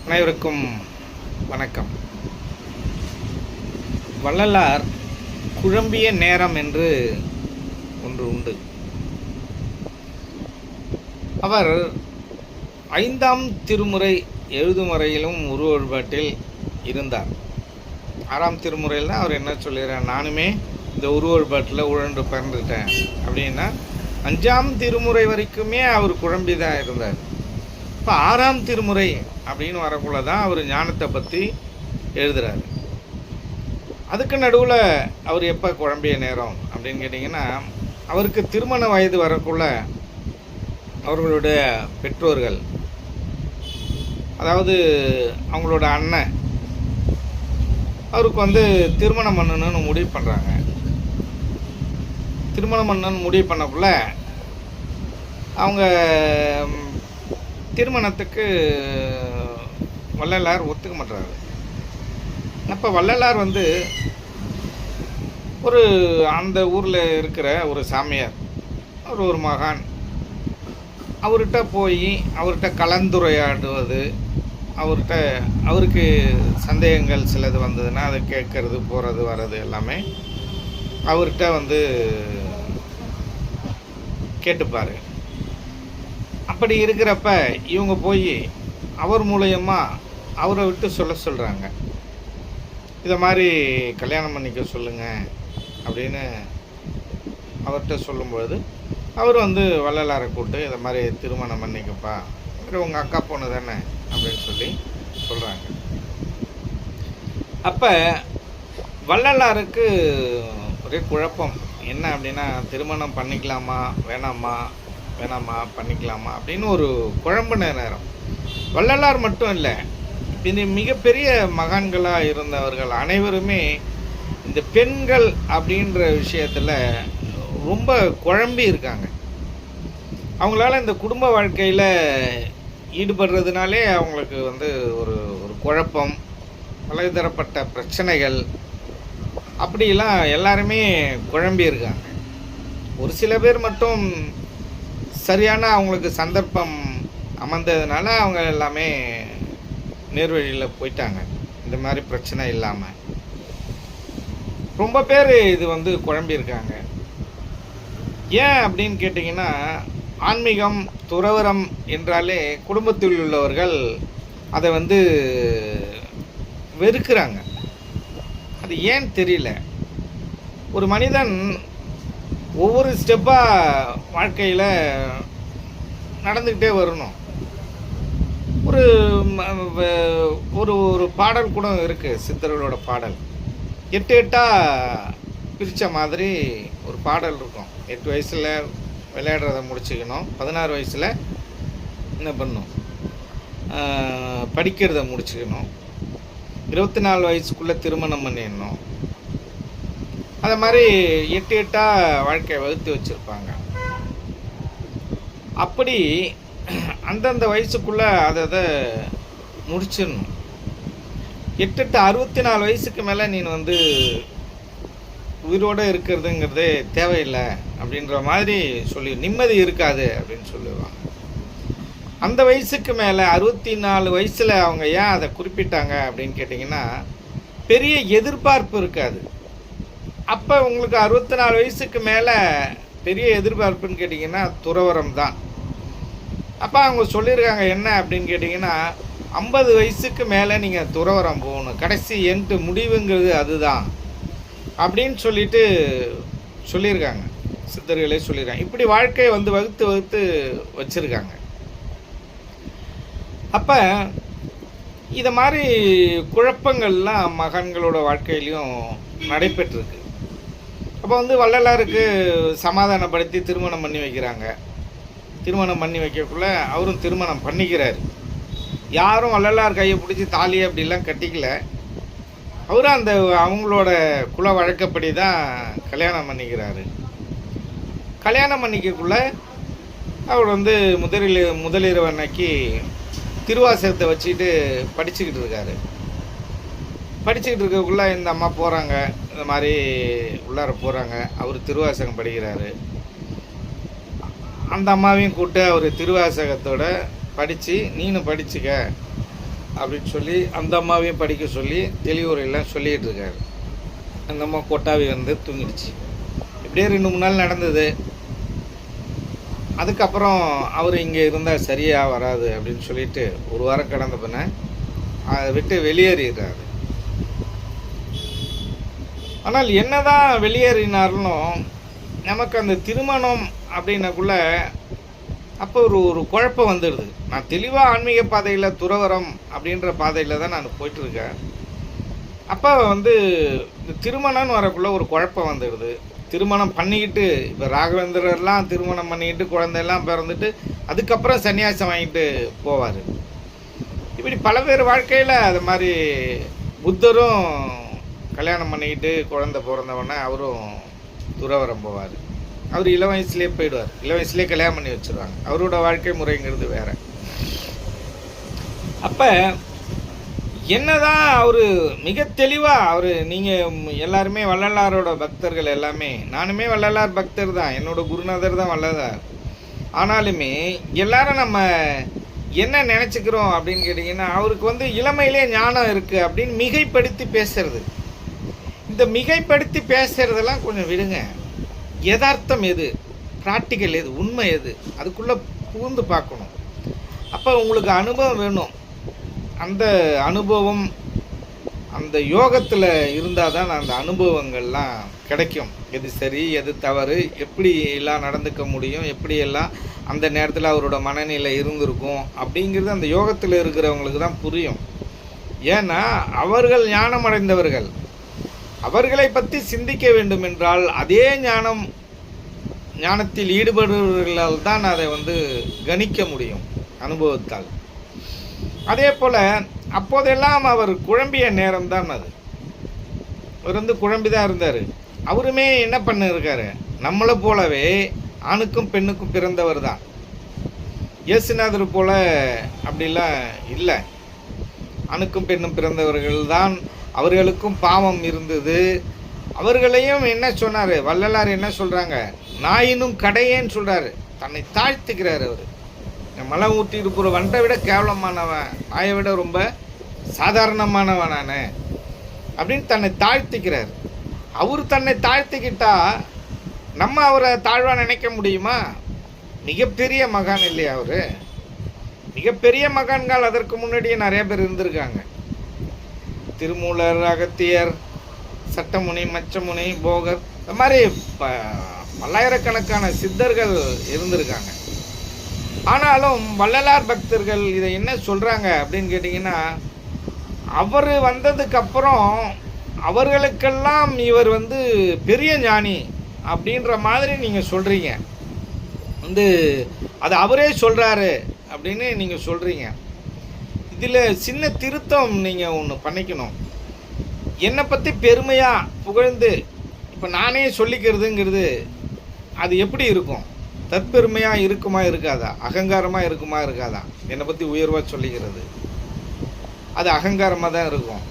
அனைவருக்கும் வணக்கம். வள்ளலார் குழம்பிய நேரம் என்று ஒன்று உண்டு. அவர் 5ஆம் திருமுறை எழுதும் வரையிலும் உருவ வழிபாட்டில் இருந்தார். 6ஆம் திருமுறையில் தான் அவர் என்ன சொல்லிடுறார், நானுமே இந்த உருவ வழிபாட்டில் உழன்று பிறந்துட்டேன் அப்படின்னா 5ஆம் திருமுறை வரைக்குமே அவர் குழம்பி தான் இருந்தார். இப்போ 6ஆம் திருமுறை அப்படின்னு வரக்குள்ள தான் அவர் ஞானத்தை பற்றி எழுதுகிறார். அதுக்கு நடுவில் அவர் எப்போ குழம்பிய நேரம் அப்படின்னு கேட்டிங்கன்னா, அவருக்கு திருமண வயது வரக்குள்ள அவர்களுடைய பெற்றோர்கள், அதாவது அவங்களோட அண்ணன், அவருக்கு திருமணம் பண்ணணும்னு முடிவு பண்ணுறாங்க. திருமணம் பண்ணணும்னு முடிவு பண்ணக்குள்ள அவங்க திருமணத்துக்கு வள்ளலார் ஒத்துக்க மாட்டாரு. அப்போ வள்ளலார் ஒரு அந்த ஊரில் இருக்கிற ஒரு சாமியார், ஒரு மகான், அவர்கிட்ட போய் அவர்கிட்ட கலந்துரையாடுவது, அவருக்கு சந்தேகங்கள் சிலது வந்ததுன்னா அதை கேட்கறது, போகிறது வர்றது எல்லாமே அவர்கிட்ட கேட்டுப்பார். அப்படி இருக்கிறப்ப இவங்க போய் அவர் மூலயமா அவரை விட்டு சொல்கிறாங்க, இதை மாதிரி கல்யாணம் பண்ணிக்க சொல்லுங்கள் அப்படின்னு அவர்கிட்ட சொல்லும்பொழுது அவர் வள்ளலாரை கூப்பிட்டு இதை மாதிரி திருமணம் பண்ணிக்கப்பா, உங்கள் அக்கா பொண்ணு தானே அப்படின்னு சொல்லி சொல்கிறாங்க. அப்போ வள்ளலாருக்கு ஒரே குழப்பம். என்ன அப்படின்னா, திருமணம் பண்ணிக்கலாமா வேணாமா பண்ணிக்கலாமா அப்படின்னு ஒரு குழம்புன நேரம். வள்ளலார் மட்டும் இல்லை, இது மிகப்பெரிய மகான்களாக இருந்தவர்கள் அனைவருமே இந்த பெண்கள் அப்படின்ற விஷயத்தில் ரொம்ப குழம்பி இருக்காங்க. அவங்களால இந்த குடும்ப வாழ்க்கையில் ஈடுபடுறதுனாலே அவங்களுக்கு ஒரு ஒரு குழப்பம், பலதரப்பட்ட பிரச்சனைகள், அப்படிலாம் எல்லாருமே குழம்பி இருக்காங்க. ஒரு சில பேர் மட்டும் சரியான அவங்களுக்கு சந்தர்ப்பம் அமர்ந்ததுனால அவங்க எல்லாமே நேர்வழியில் போயிட்டாங்க, இந்த மாதிரி பிரச்சனை இல்லாமல். ரொம்ப பேர் இது குழம்பியிருக்காங்க. ஏன் அப்படின்னு கேட்டிங்கன்னா, ஆன்மீகம் துறவரம் என்றாலே குடும்பத்தில் உள்ளவர்கள் அதை வெறுக்கிறாங்க. அது ஏன் தெரியல. ஒரு மனிதன் ஒவ்வொரு ஸ்டெப்பாக வாழ்க்கையில் நடந்துக்கிட்டே வரணும். ஒரு ஒரு ஒரு பாடல் கூட இருக்குது, சித்தர்களோட பாடல். 8 8ஆக பிரித்த மாதிரி ஒரு பாடல் இருக்கும். 8 வயசில் விளையாடுறத முடிச்சுக்கணும், 16 வயசில் என்ன பண்ணணும், படிக்கிறத முடிச்சுக்கணும், 24 வயசுக்குள்ளே திருமணம் பண்ணிடணும். அதை மாதிரி 8 8ஆக வாழ்க்கையை வகுத்து வச்சுருப்பாங்க. அப்படி அந்தந்த வயசுக்குள்ளே அதை முடிச்சிடணும். 8 8 64 வயசுக்கு மேலே நீ உயிரோடு இருக்கிறதுங்கிறதே தேவையில்லை அப்படின்ற மாதிரி சொல்லி, நிம்மதி இருக்காது அப்படின்னு சொல்லுவாங்க. அந்த வயசுக்கு மேலே 64 வயசில் அவங்க ஏன் அதை குறிப்பிட்டாங்க அப்படின்னு கேட்டிங்கன்னா, பெரிய எதிர்பார்ப்பு இருக்காது. அப்போ உங்களுக்கு 64 வயசுக்கு மேலே பெரிய எதிர்பார்ப்புன்னு கேட்டிங்கன்னா துறவரம் தான். அப்போ அவங்க சொல்லியிருக்காங்க என்ன அப்படின்னு கேட்டிங்கன்னா, 50 வயசுக்கு மேலே நீங்கள் துறவரம் போகணும், கடைசி எண்டு முடிவுங்கிறது அதுதான் அப்படின்னு சொல்லியிருக்காங்க. சித்தர்களே சொல்லியிருக்காங்க. இப்படி வாழ்க்கையை வகுத்து வச்சுருக்காங்க. அப்போ இதை மாதிரி குழப்பங்கள்லாம் மகான்களோட வாழ்க்கையிலையும் நடைபெற்றிருக்கு. அப்போ வள்ளலாருக்கு சமாதானப்படுத்தி திருமணம் பண்ணி வைக்கிறாங்க. திருமணம் பண்ணி வைக்கக்குள்ள அவரும் திருமணம் பண்ணிக்கிறார். யாரும் வள்ளலார் கையை பிடிச்சி தாலி அப்படிலாம் கட்டிக்கல. அவரும் அவங்களோட குல வழக்கப்படி தான் கல்யாணம் பண்ணிக்கிறாரு. கல்யாணம் பண்ணிக்கக்குள்ள அவர் முதலிரவு அன்னைக்கு திருவாசகத்தை வச்சுக்கிட்டு படிச்சுக்கிட்டு இருக்காரு. படிச்சுக்கிட்டு இருக்கக்குள்ள இந்த அம்மா போகிறாங்க, இந்த மாதிரி உள்ளார போகிறாங்க. அவர் திருவாசகம் படிக்கிறாரு. அந்த அம்மாவையும் கூப்பிட்டு அவர் திருவாசகத்தோட படித்து, நீனும் படிச்சுக்க அப்படின்னு சொல்லி அந்த அம்மாவையும் படிக்க சொல்லி தெளிவுரையெல்லாம் சொல்லிகிட்டு இருக்காரு. அந்த அம்மா கொட்டாவி வந்து தூங்கிடுச்சு. இப்படியே 2-3 நாள் நடந்தது. அதுக்கப்புறம் அவர் இங்கே இருந்தால் சரியாக வராது அப்படின்னு சொல்லிட்டு 1 வாரம் கடந்த பின்ன அதை விட்டு வெளியேறிடுறாரு. ஆனால் என்னதான் வெளியேறினாலும் நமக்கு அந்த திருமணம் அப்படின்னக்குள்ள அப்போ ஒரு குழப்பம் வந்துடுது. நான் தெளிவாக ஆன்மீக பாதையில் துறவரம் அப்படின்ற பாதையில் தான் நான் போயிட்டுருக்கேன். அப்போ வந்து இந்த திருமணம்னு வரக்குள்ள ஒரு குழப்பம் வந்துடுது. திருமணம் பண்ணிக்கிட்டு இப்போ ராகவேந்திரர்லாம் திருமணம் பண்ணிக்கிட்டு குழந்தையெல்லாம் பிறந்துட்டு அதுக்கப்புறம் சன்னியாசம் வாங்கிட்டு போவார். இப்படி பல பேர் வாழ்க்கையில் அது மாதிரி புத்தரும் கல்யாணம் பண்ணிக்கிட்டு குழந்தை பிறந்தவொடனே அவரும் துறவரம் போவார். அவர் இளம் வயசுலேயே போயிடுவார். இளம் வயசுலேயே கல்யாணம் பண்ணி வச்சுருவாங்க. அவரோட வாழ்க்கை முறைங்கிறது வேறு. அப்போ என்னதான் அவர் மிக தெளிவாக நீங்கள் எல்லாருமே வள்ளலாரோட பக்தர்கள் எல்லாமே, நானுமே வள்ளலார் பக்தர் தான், என்னோட குருநாதர் தான் வள்ளலார். ஆனாலுமே எல்லாரும் நம்ம என்ன நினச்சிக்கிறோம் அப்படின்னு கேட்டிங்கன்னா, அவருக்கு வந்து இளமையிலே ஞானம் இருக்குது அப்படின்னு மிகைப்படுத்தி பேசுறது. இந்த மிகைப்படுத்தி பேசுறதெல்லாம் கொஞ்சம் விடுங்க. யதார்த்தம் எது, ப்ராக்டிக்கல் எது, உண்மை எது, அதுக்குள்ளே புகுந்து பார்க்கணும். அப்போ உங்களுக்கு அனுபவம் வேணும். அந்த அனுபவம் அந்த யோகத்தில் இருந்தால் தான் அந்த அனுபவங்கள்லாம் கிடைக்கும். எது சரி எது தவறு, எப்படி எல்லாம் நடந்துக்க முடியும், எப்படியெல்லாம் அந்த நேரத்தில் அவரோட மனநிலை இருந்திருக்கும் அப்படிங்கிறது அந்த யோகத்தில் இருக்கிறவங்களுக்கு தான் புரியும். ஏன்னா அவர்கள் ஞானம் அடைந்தவர்கள். அவர்களை பற்றி சிந்திக்க வேண்டும் என்றால் அதே ஞானத்தில் ஈடுபடுபவர்களால் தான் அதை வந்து கணிக்க முடியும் அனுபவத்தால். அதே போல் அப்போதெல்லாம் அவர் குழம்பிய நேரம் தான் அது. அவர் வந்து குழம்பி தான் இருந்தார். அவருமே என்ன பண்ணிருக்காரு, நம்மளை போலவே ஆணுக்கும் பெண்ணுக்கும் பிறந்தவர் தான். இயேசுநாதர் போல அப்படிலாம் இல்லை. ஆணுக்கும் பெண்ணும் பிறந்தவர்கள் தான். அவர்களுக்கும் பாவம் இருந்தது. அவர்களையும் என்ன சொன்னார் வள்ளலார், என்ன சொல்கிறாங்க, நாயினும் கடையேன்னு சொல்கிறாரு. தன்னை தாழ்த்துக்கிறார். அவர் மலம் ஊட்டிட்டு போகிற வண்டை விட கேவலமானவன், நாயை விட ரொம்ப சாதாரணமானவன் நான் அப்படின்னு தன்னை தாழ்த்திக்கிறார். அவர் தன்னை தாழ்த்திக்கிட்டா நம்ம அவரை தாழ்வாக நினைக்க முடியுமா? மிகப்பெரிய மகான் இல்லையா அவர்? மிகப்பெரிய மகான்கள் அதற்கு முன்னாடியே நிறைய பேர் இருந்திருக்காங்க. திருமூலர், அகத்தியர், சட்டமுனி, மச்சமுனி, போகர், இந்த மாதிரி பல்லாயிரக்கணக்கான சித்தர்கள் இருந்திருக்காங்க. ஆனாலும் வள்ளலார் பக்தர்கள் இதை என்ன சொல்கிறாங்க அப்படின்னு கேட்டிங்கன்னா, அவர் வந்ததுக்கப்புறம் அவர்களுக்கெல்லாம் இவர் வந்து பெரிய ஞானி அப்படின்ற மாதிரி நீங்கள் சொல்கிறீங்க. வந்து அது அவரே சொல்கிறாரு அப்படின்னு நீங்கள் சொல்கிறீங்க. இதில் சின்ன திருத்தம் நீங்கள் ஒன்று பண்ணிக்கணும். என்னை பற்றி பெருமையாக புகழ்ந்து இப்போ நானே சொல்லிக்கிறதுங்கிறது அது எப்படி இருக்கும்? தற்பெருமையாக இருக்குமா இருக்காதா? அகங்காரமாக இருக்குமா இருக்காதா? என்னை பற்றி உயர்வாக சொல்லிக்கிறது அது அகங்காரமாக தான் இருக்கும்.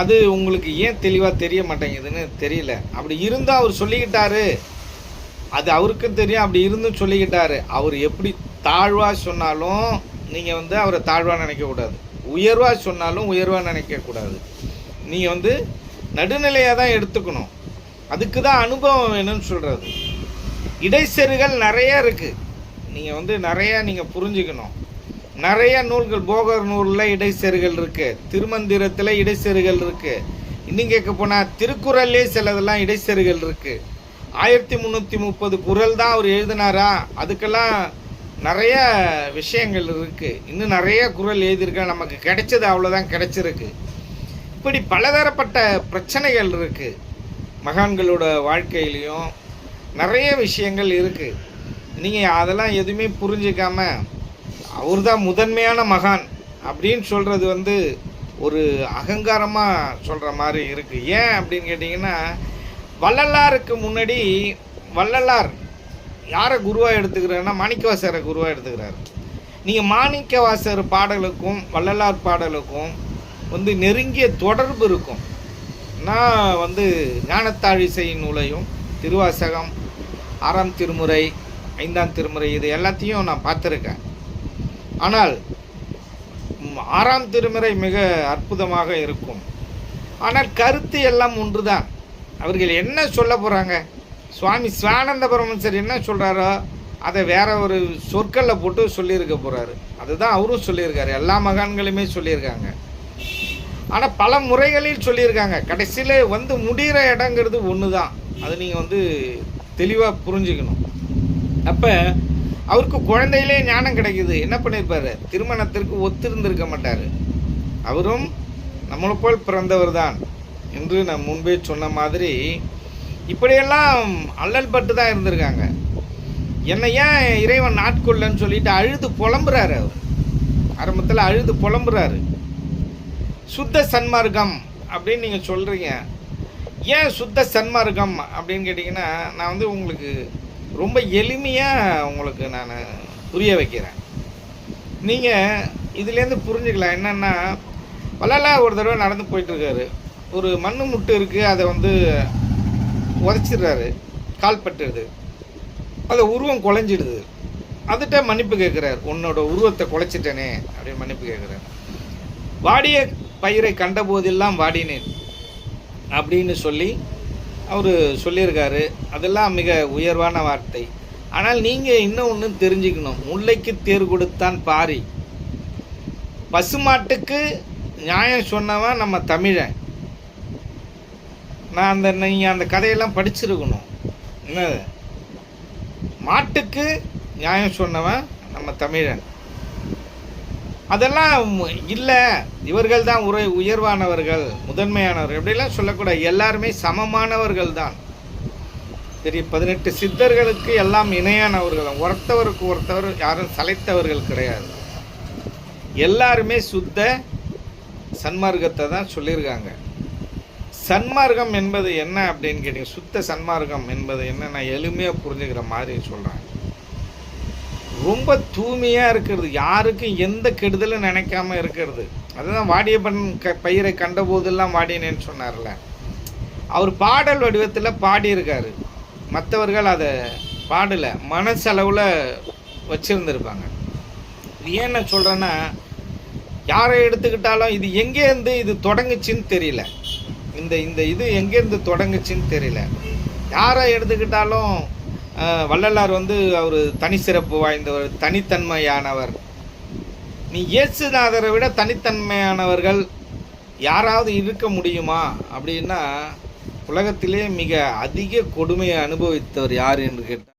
அது உங்களுக்கு ஏன் தெளிவாக தெரிய மாட்டேங்குதுன்னு தெரியல. அப்படி இருந்தால் அவர் சொல்லிக்கிட்டாரு, அது அவருக்கும் தெரியும். அப்படி இருந்தும் சொல்லிக்கிட்டாரு. அவர் எப்படி தாழ்வாக சொன்னாலும் நீங்கள் வந்து அவரை தாழ்வாக நினைக்கக்கூடாது, உயர்வாக சொன்னாலும் உயர்வாக நினைக்கக்கூடாது. நீங்கள் வந்து நடுநிலையாக தான் எடுத்துக்கணும். அதுக்கு தான் அனுபவம் வேணும்னு சொல்கிறது. இடைச்செருகள் நிறைய இருக்குது. நீங்கள் வந்து நிறையா நீங்கள் புரிஞ்சுக்கணும். நிறைய நூல்கள், போகர் நூலில் இடைச்செருகள் இருக்குது, திருமந்திரத்தில் இடைச்செருகள் இருக்குது, இன்னும் கேட்க போனால் திருக்குறள்லே சிலதெல்லாம் இடைச்செருகள் இருக்குது. 1330 குறள் தான் அவர் எழுதினாரா? அதுக்கெல்லாம் நிறைய விஷயங்கள் இருக்குது. இன்னும் நிறைய குறள் எழுதியிருக்கா. நமக்கு கிடைச்சது அவ்வளோதான் கிடைச்சிருக்கு. இப்படி பலதரப்பட்ட பிரச்சனைகள் இருக்குது. மகான்களோட வாழ்க்கையிலையும் நிறைய விஷயங்கள் இருக்குது. நீங்கள் அதெல்லாம் எதுவுமே புரிஞ்சிக்காமல் அவர் தான் முதன்மையான மகான் அப்படின்னு சொல்கிறது வந்து ஒரு அகங்காரமாக சொல்கிற மாதிரி இருக்குது. ஏன் அப்படின்னு கேட்டிங்கன்னா, வள்ளலாருக்கு முன்னாடி வள்ளலார் யாரை குருவாக எடுத்துக்கிறாருன்னா மாணிக்கவாசரை குருவாக எடுத்துக்கிறார். நீங்கள் மாணிக்கவாசர் பாடலுக்கும் வள்ளலார் பாடலுக்கும் வந்து நெருங்கிய தொடர்பு இருக்கும். நான் வந்து ஞானத்தாழிசை நூலையும் திருவாசகம், 6ஆம் திருமுறை, 5ஆம் திருமுறை, இது எல்லாத்தையும் நான் பார்த்துருக்கேன். ஆனால் ஆறாம் திருமுறை மிக அற்புதமாக இருக்கும். ஆனால் கருத்து எல்லாம் ஒன்றுதான். அவர்கள் என்ன சொல்ல போகிறாங்க, சுவாமி சிவானந்த பரமஹம்சர் என்ன சொல்கிறாரோ அதை வேற ஒரு சொற்களில் போட்டு சொல்லியிருக்க போகிறாரு. அதுதான் அவரும் சொல்லியிருக்காரு, எல்லா மகான்களுமே சொல்லியிருக்காங்க. ஆனால் பல முறைகளில் சொல்லியிருக்காங்க. கடைசியில் வந்து முடிகிற இடங்கிறது ஒன்று தான். அது நீங்கள் தெளிவாக புரிஞ்சுக்கணும். அப்போ அவருக்கு குழந்தையிலே ஞானம் கிடைக்குது. என்ன பண்ணியிருப்பார், திருமணத்திற்கு ஒத்திருந்திருக்க மாட்டார். அவரும் நம்மளை போல் பிறந்தவர் தான் என்று நான் முன்பே சொன்ன மாதிரி இப்படியெல்லாம் அல்லல் பட்டு தான் இருந்திருக்காங்க. என்னை ஏன் இறைவன் நாட்கொள்ளன்னு சொல்லிட்டு அழுது புலம்புறாரு. அவர் ஆரம்பத்தில் அழுது புலம்புறாரு. சுத்த சன்மார்க்கம் அப்படின்னு நீங்கள் சொல்கிறீங்க. ஏன் சுத்த சன்மார்க்கம் அப்படின்னு கேட்டிங்கன்னா, நான் உங்களுக்கு ரொம்ப எளிமையாக உங்களுக்கு நான் புரிய வைக்கிறேன். நீங்கள் இதுலேருந்து புரிஞ்சுக்கலாம். என்னென்னா, வள்ளலார் ஒரு தடவை நடந்து போயிட்டுருக்காரு. ஒரு மண்ணு முட்டு இருக்குது, அதை உதச்சிடுறாரு, கால் பட்டுடுது, அதை உருவம் குலைஞ்சிடுது. அதுகிட்ட மன்னிப்பு கேட்குறார், உன்னோட உருவத்தை குலைச்சிட்டேனே அப்படின்னு மன்னிப்பு கேட்குறார். வாடிய பயிரை கண்ட போதெல்லாம் வாடினேன் அப்படின்னு சொல்லி அவர் சொல்லியிருக்காரு. அதெல்லாம் மிக உயர்வான வார்த்தை. ஆனால் நீங்கள் இன்னும் ஒன்று தெரிஞ்சுக்கணும். முல்லைக்கு தேர் கொடுத்தான் பாரி, பசுமாட்டுக்கு நியாயம் சொன்னவன் நம்ம தமிழன். நீங்கள் அந்த கதையெல்லாம் படிச்சிருக்கணும். என்ன, மாட்டுக்கு நியாயம் சொன்னவன் நம்ம தமிழன். அதெல்லாம் இல்லை, இவர்கள் தான் உயர்வானவர்கள், முதன்மையானவர்கள் அப்படிலாம் சொல்லக்கூடாது. எல்லாருமே சமமானவர்கள் தான். சரி, 18 சித்தர்களுக்கு எல்லாம் இணையானவர்கள். ஒருத்தவருக்கு ஒருத்தவர் யாரும் சளைத்தவர்கள் கிடையாது. எல்லாருமே சுத்த சன்மார்க்கத்தை தான் சொல்லியிருக்காங்க. சன்மார்க்கம் என்பது என்ன அப்படின்னு கேட்டீங்க, சுத்த சன்மார்க்கம் என்பது என்ன, நான் எளிமையாக புரிஞ்சுக்கிற மாதிரி சொல்கிறேன். ரொம்ப தூய்மையாக இருக்கிறது, யாருக்கும் எந்த கெடுதலும் நினைக்காம இருக்கிறது. அதுதான் வாடிய பயிரை கண்ட போதெல்லாம் வாடினேன்னு சொன்னார்ல. அவர் பாடல் வடிவத்தில் பாடியிருக்காரு, மற்றவர்கள் அதை பாடலை மனசளவில் வச்சுருந்துருப்பாங்க. ஏன் நான் சொல்கிறேன்னா, யாரை எடுத்துக்கிட்டாலும் இது எங்கேருந்து இது தொடங்குச்சின்னு தெரியல. இந்த இது எங்கேருந்து தொடங்குச்சின்னு தெரியல. யாரை எடுத்துக்கிட்டாலும் வள்ளலார் அவர் தனி சிறப்பு வாய்ந்தவர், தனித்தன்மையானவர். நீ இயேசுநாதரை விட தனித்தன்மையானவர்கள் யாராவது இருக்க முடியுமா அப்படின்னா, உலகத்திலே மிக அதிக கொடுமையை அனுபவித்தவர் யார் என்று கேட்டால்